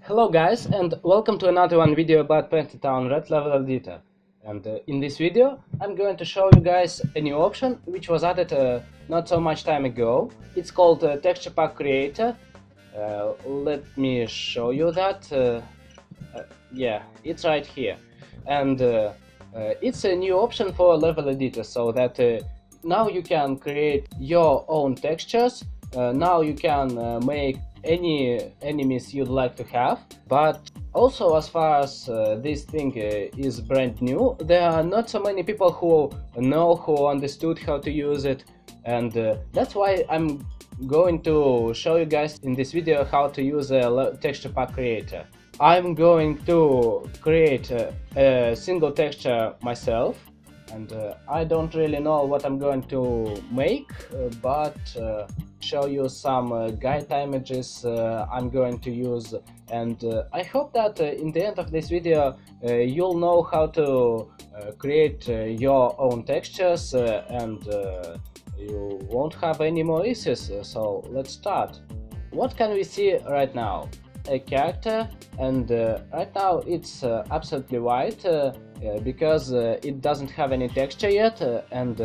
Hello guys, and welcome to another video about Pentatone Red Level Editor. And in this video I'm going to show you guys a new option which was added not so much time ago. It's called Texture Pack Creator. Let me show you that. Yeah, it's right here. And it's a new option for Level Editor, so that now you can create your own textures. Now you can make any enemies you'd like to have, but also, as far as this thing is brand new, there are not so many people who understood how to use it, and that's why I'm going to show you guys in this video how to use a texture pack creator. I'm going to create a single texture myself, and I don't really know what I'm going to make, but show you some guide images I'm going to use, and I hope that in the end of this video you'll know how to create your own textures and you won't have any more issues. So let's start. What can we see right now? A character, and right now it's absolutely white because it doesn't have any texture yet, and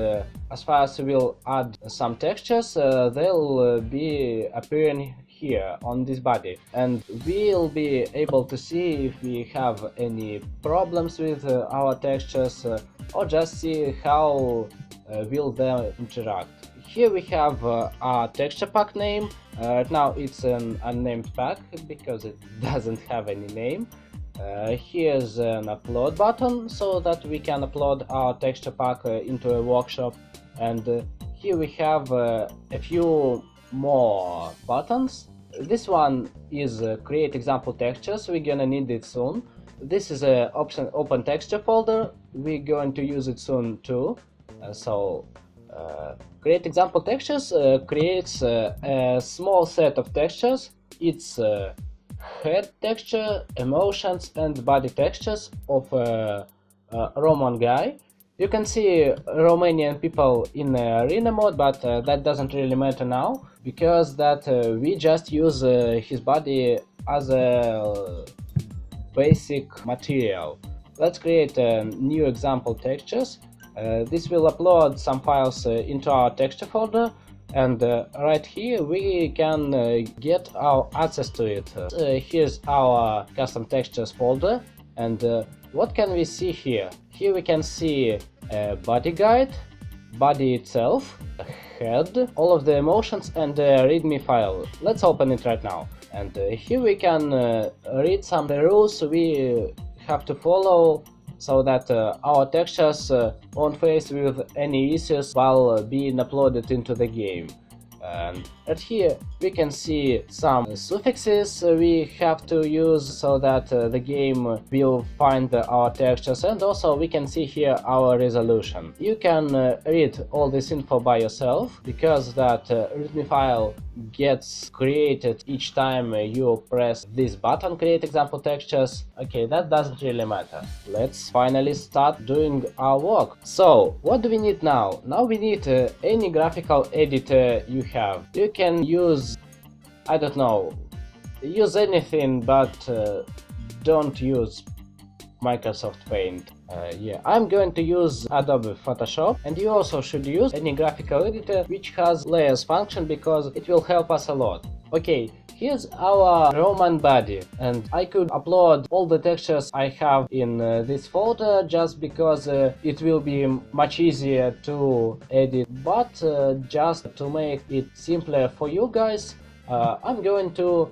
as far as we'll add some textures, they'll be appearing here on this body, and we'll be able to see if we have any problems with our textures or just see how will they interact. Here we have our texture pack name. Right now it's an unnamed pack because it doesn't have any name. Here's an upload button so that we can upload our texture pack into a workshop, and here we have a few more buttons. This one is create example textures. We're gonna need it soon. This is a option open texture folder. We're going to use it soon too. Create example textures creates a small set of textures. It's head texture, emotions and body textures of a Roman guy. You can see Romanian people in arena mode, but that doesn't really matter now, because that we just use his body as a basic material. Let's create a new example textures. This will upload some files into our texture folder, and right here we can get our access to it. Here's our custom textures folder, and what can we see here? Here we can see a body guide, body itself, a head, all of the emotions and a readme file. Let's open it right now, and here we can read some of the rules we have to follow so that our textures won't face with any issues while being uploaded into the game. And right here we can see some suffixes we have to use so that the game will find our textures, and also we can see here our resolution. You can read all this info by yourself, because that readme file gets created each time you press this button, create example textures. Okay, that doesn't really matter. Let's finally start doing our work. So what do we need now? Now we need any graphical editor you have. You can use, I don't know, use anything, but don't use Microsoft Paint. Yeah, I'm going to use Adobe Photoshop, and you also should use any graphical editor which has layers function, because it will help us a lot. Okay, here's our Roman body, and I could upload all the textures I have in this folder just because it will be much easier to edit, but just to make it simpler for you guys, I'm going to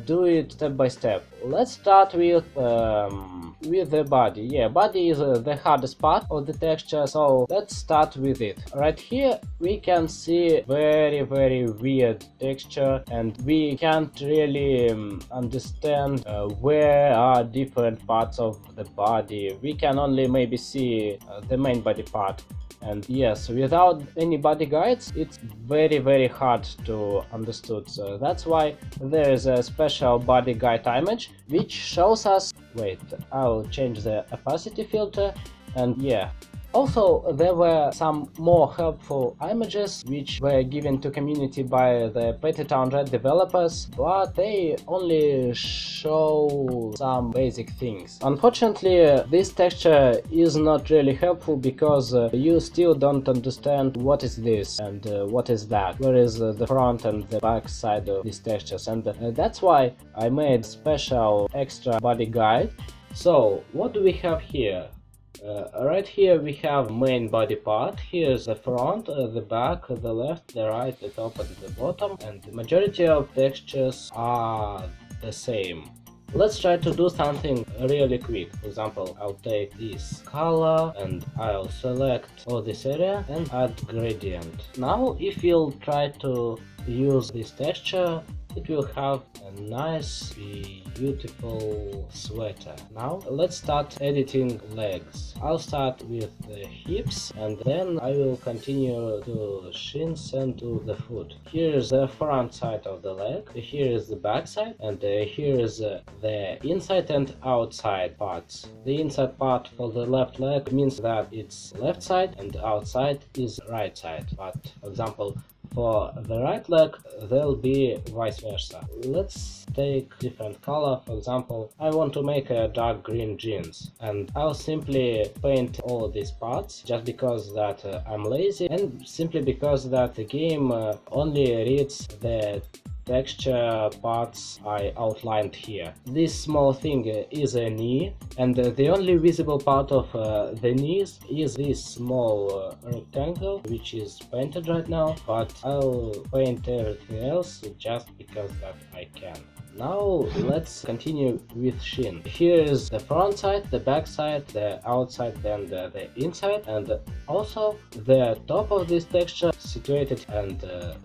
do it step by step. Let's start with the body. Yeah, body is the hardest part of the texture, so let's start with it. Right here we can see very weird texture, and we can't really understand where are different parts of the body. We can only maybe see the main body part. And yes, without any body guides, it's very hard to understand. So that's why there is a special body guide image which shows us. Wait, I'll change the opacity filter, and yeah, Also, there were some more helpful images which were given to community by the Petitown developers, but they only show some basic things. Unfortunately, this texture is not really helpful because you still don't understand what is this and what is that, where is the front and the back side of these textures, and that's why I made special extra body guide. So what do we have here? Right here we have main body part. Here's the front, the back, the left, the right, the top and the bottom, and the majority of textures are the same. Let's try to do something really quick. For example, I'll take this color and I'll select all this area and add gradient. Now if you'll try to use this texture, it will have a nice, beautiful sweater. Now let's start editing legs. I'll start with the hips and then I will continue to shins and to the foot. Here's the front side of the leg, here is the back side, and here is the inside and outside parts. The inside part for the left leg means that it's left side and outside is right side, but for example for the right leg there'll be vice versa. Let's take different color. For example, I want to make a dark green jeans, and I'll simply paint all these parts just because that I'm lazy and simply because that the game only reads the texture parts I outlined here. This small thing is a knee, and the only visible part of the knees is this small rectangle which is painted right now, but I'll paint everything else just because that I can. Now let's continue with shin. Here is the front side, the back side, the outside and the inside, and also the top of this texture situated, and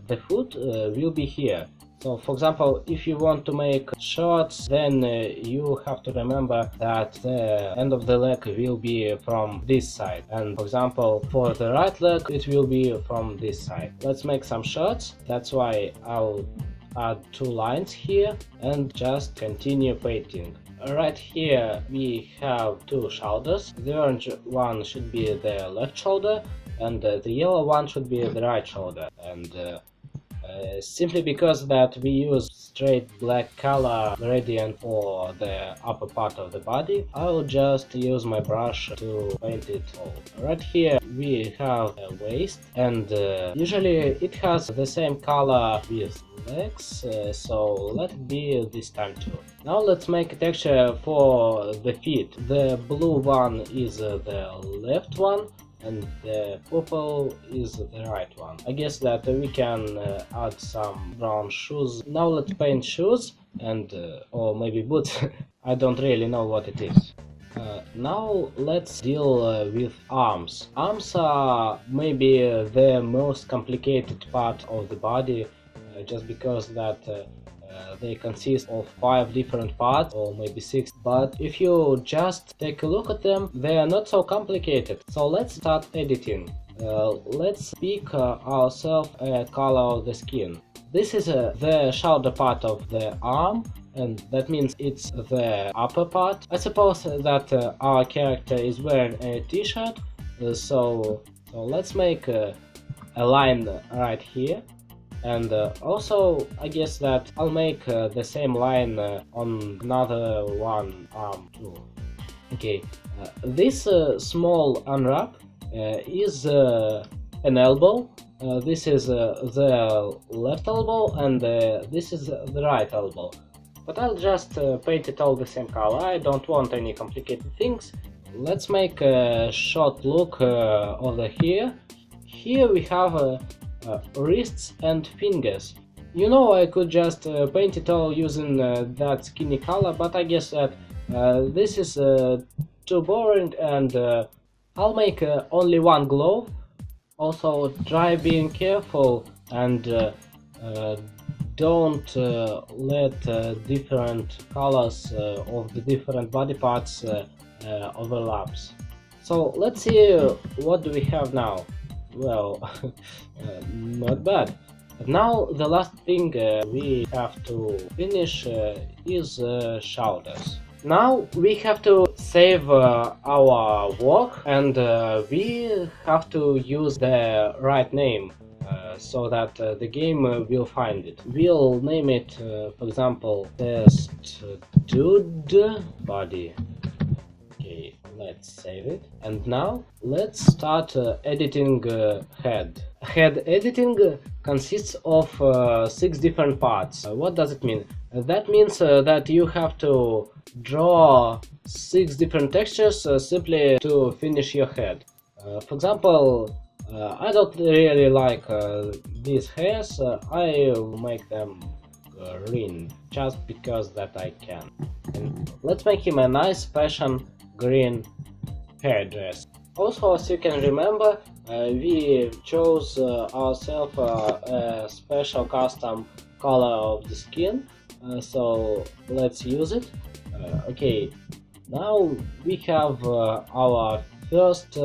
the foot will be here. So for example, if you want to make shorts, then you have to remember that the end of the leg will be from this side, and for example for the right leg it will be from this side. Let's make some shorts. That's why I'll add 2 lines here and just continue painting. Right here we have 2 shoulders. The orange one should be the left shoulder and the yellow one should be the right shoulder, and simply because that we use straight black color gradient for the upper part of the body, I'll just use my brush to paint it all. Right here we have a waist, and usually it has the same color with legs, so let it be this time too. Now let's make a texture for the feet. The blue one is the left one and the purple is the right one. I guess that we can add some brown shoes. Now let's paint shoes and or maybe boots. I don't really know what it is. Now let's deal with arms. Arms are maybe the most complicated part of the body, just because that they consist of 5 different parts or maybe 6, but if you just take a look at them, they are not so complicated. So let's start editing. Let's pick ourselves a color of the skin. This is the shoulder part of the arm, and that means it's the upper part. I suppose that our character is wearing a t-shirt, so let's make a line right here. And also I guess that I'll make the same line on another one arm too. Okay, this small unwrap is an elbow. This is the left elbow, and this is the right elbow. But I'll just paint it all the same color. I don't want any complicated things. Let's make a short look over here. Here we have wrists and fingers. You know, I could just paint it all using that skinny color, but I guess that this is too boring, and I'll make only one glove. Also try being careful and don't let different colors of the different body parts overlaps. So let's see what do we have now. Well, not bad. Now the last thing we have to finish is shoulders. Now we have to save our work, and we have to use the right name so that the game will find it. We'll name it, for example, test dude body. Okay, let's save it. And now let's start editing head. Head editing consists of 6 different parts. What does it mean? That means that you have to draw 6 different textures simply to finish your head. For example, I don't really like these hairs. I will make them green just because that I can. And let's make him a nice fashion green hairdress. Also, as you can remember, we chose ourselves a special custom color of the skin, so let's use it. Okay, now we have our first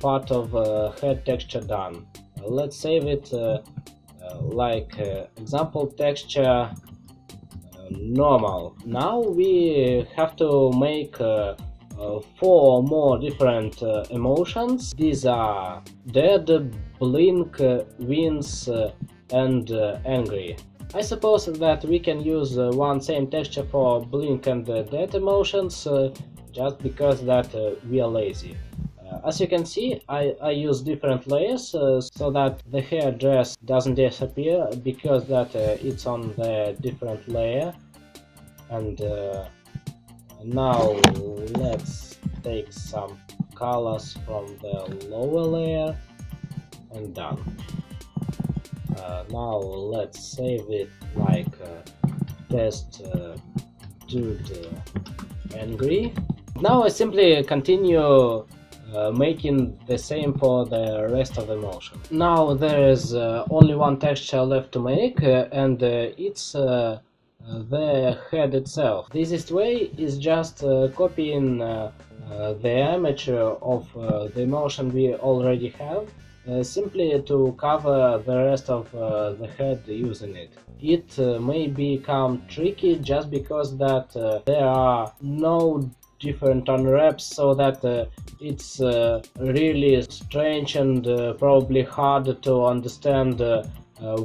part of head texture done. Let's save it like example texture normal. Now we have to make 4 more different emotions. These are dead, blink, wince, and angry. I suppose that we can use one same texture for blink and dead emotions just because that we are lazy. As you can see, I use different layers so that the hair dress doesn't disappear because that it's on the different layer. And now let's take some colors from the lower layer and done. Now let's save it like test dude angry. Now I simply continue making the same for the rest of the motion. Now there is only one texture left to make, and it's the head itself. The easiest way is just copying the image of the emotion we already have, simply to cover the rest of the head using it. It may become tricky just because that there are no different unwraps, so that it's really strange and probably hard to understand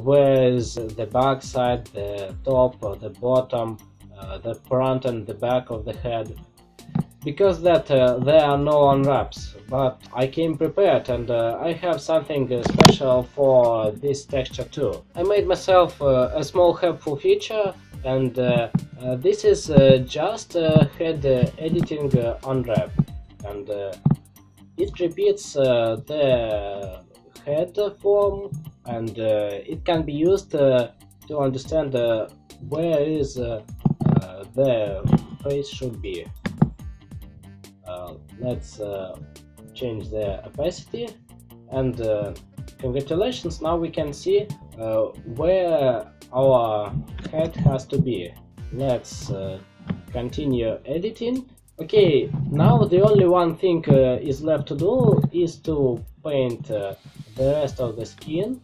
where is the back side, the top, the bottom, the front and the back of the head, because that there are no unwraps. But I came prepared, and I have something special for this texture too. I made myself a small helpful feature, and this is just head editing unwrap, and it repeats the head form, and it can be used to understand where is the face should be. Let's change the opacity, and congratulations, now we can see where our head has to be. Let's continue editing. Okay, now the only one thing is left to do is to paint the rest of the skin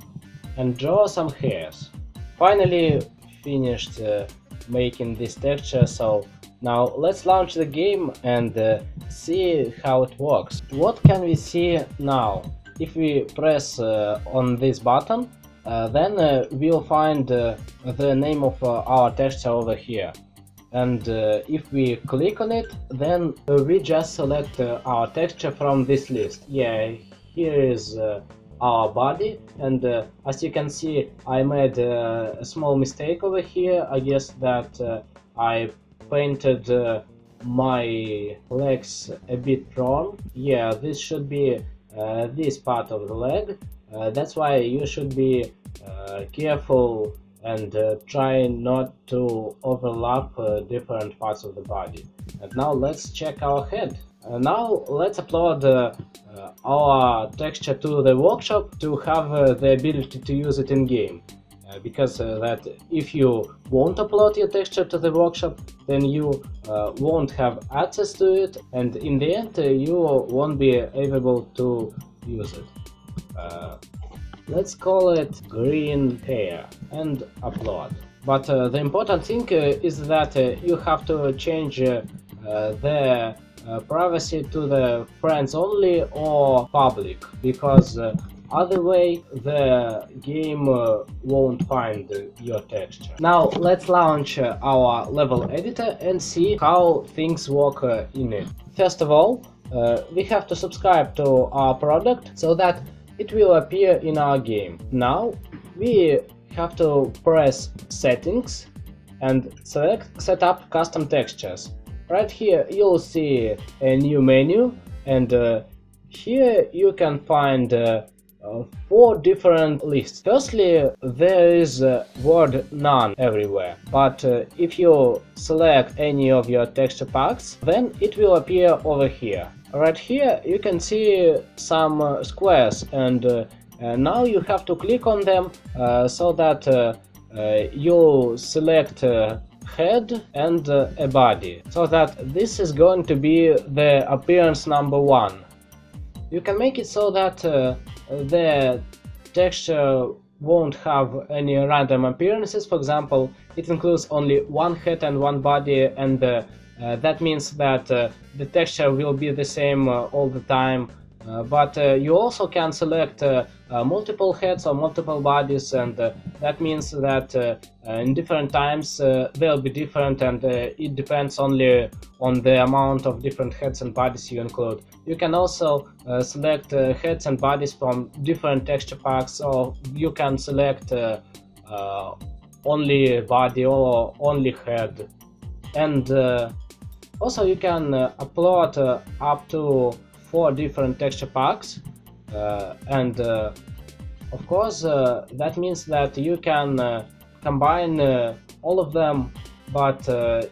and draw some hairs. Finally finished making this texture, so now let's launch the game and see how it works. What can we see now? If we press on this button, then we'll find the name of our texture over here. And if we click on it, then we just select our texture from this list. Yeah, here is our body, and as you can see, I made a small mistake over here. I guess that I painted my legs a bit wrong. Yeah, this should be this part of the leg. That's why you should be careful and try not to overlap different parts of the body. And now let's check our head. Now let's upload our texture to the workshop to have the ability to use it in game. Because that if you won't upload your texture to the workshop, then you won't have access to it, and in the end you won't be able to use it. Let's call it green hair and upload. But the important thing is that you have to change the privacy to the friends only or public, because other way the game won't find your texture. Now let's launch our level editor and see how things work in it. First of all, we have to subscribe to our product so that it will appear in our game. Now we have to press settings and select set up custom textures. Right here you'll see a new menu, and here you can find 4 different lists. Firstly, there is word none everywhere, but if you select any of your texture packs, then it will appear over here. Right here you can see some squares, and now you have to click on them so that you select head and a body, so that this is going to be the appearance number 1. You can make it so that the texture won't have any random appearances. For example, it includes only 1 head and 1 body, and that means that the texture will be the same all the time. But you also can select multiple heads or multiple bodies, and that means that in different times they'll be different, and it depends only on the amount of different heads and bodies you include. You can also select heads and bodies from different texture packs, or you can select only body or only head. And also you can upload up to 4 different texture packs, and of course that means that you can combine all of them. But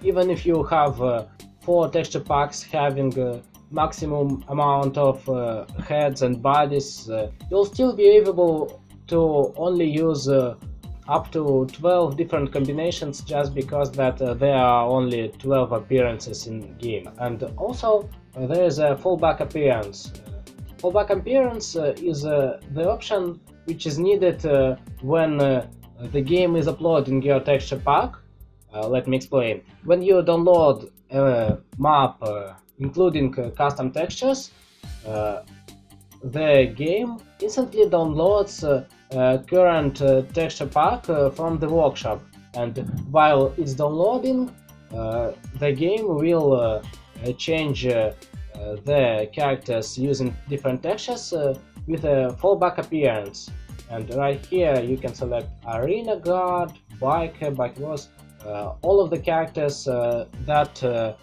even if you have 4 texture packs having maximum amount of heads and bodies, you'll still be able to only use up to 12 different combinations, just because that there are only 12 appearances in game. And also there is a fallback appearance. Fallback appearance is the option which is needed when the game is uploading your texture pack. Let me explain. When you download a map including custom textures, the game instantly downloads current texture pack from the workshop, and while it's downloading, the game will change the characters using different textures with a fallback appearance. And right here you can select arena guard, biker, boss, all of the characters that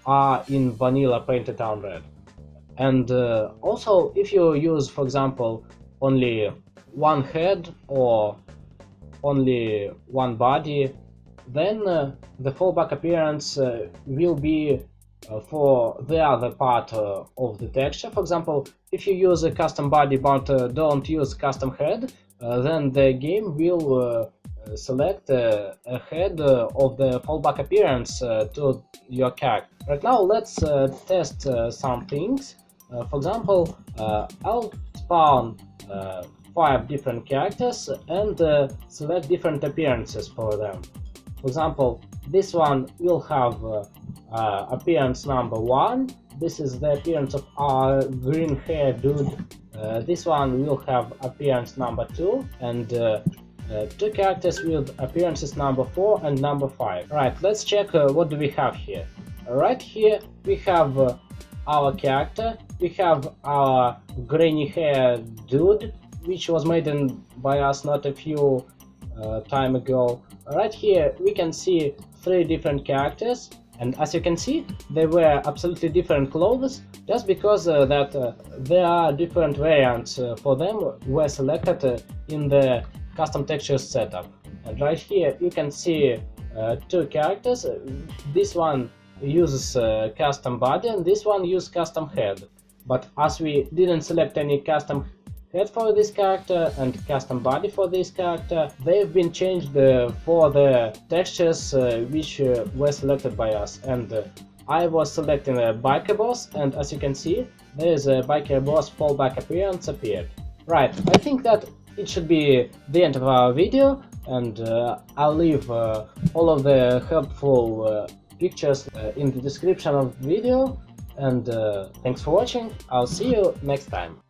are in vanilla painted on red. And also, if you use, for example, only 1 head or only 1 body, then the fallback appearance will be for the other part of the texture. For example, if you use a custom body but don't use custom head, then the game will select a head of the fallback appearance to your character. Right now let's test some things. For example, I'll spawn 5 different characters and select different appearances for them. For example, this one will have appearance number 1. This is the appearance of our green hair dude. This one will have appearance number 2, and 2 characters with appearances number 4 and number 5. Right, let's check what do we have here. Right here we have our character. We have our grainy hair dude, which was made by us not a few time ago. Right here we can see 3 different characters, and as you can see, they wear absolutely different clothes, just because that there are different variants for them were selected in the custom textures setup. And right here you can see 2 characters. This one uses custom body and this one uses custom head. But as we didn't select any custom head for this character and custom body for this character, they've been changed for the textures which were selected by us. And I was selecting a biker boss, and as you can see, there is a biker boss fallback appearance appeared. Right, I think that it should be the end of our video. and I'll leave all of the helpful pictures in the description of the video. And thanks for watching. I'll see you next time.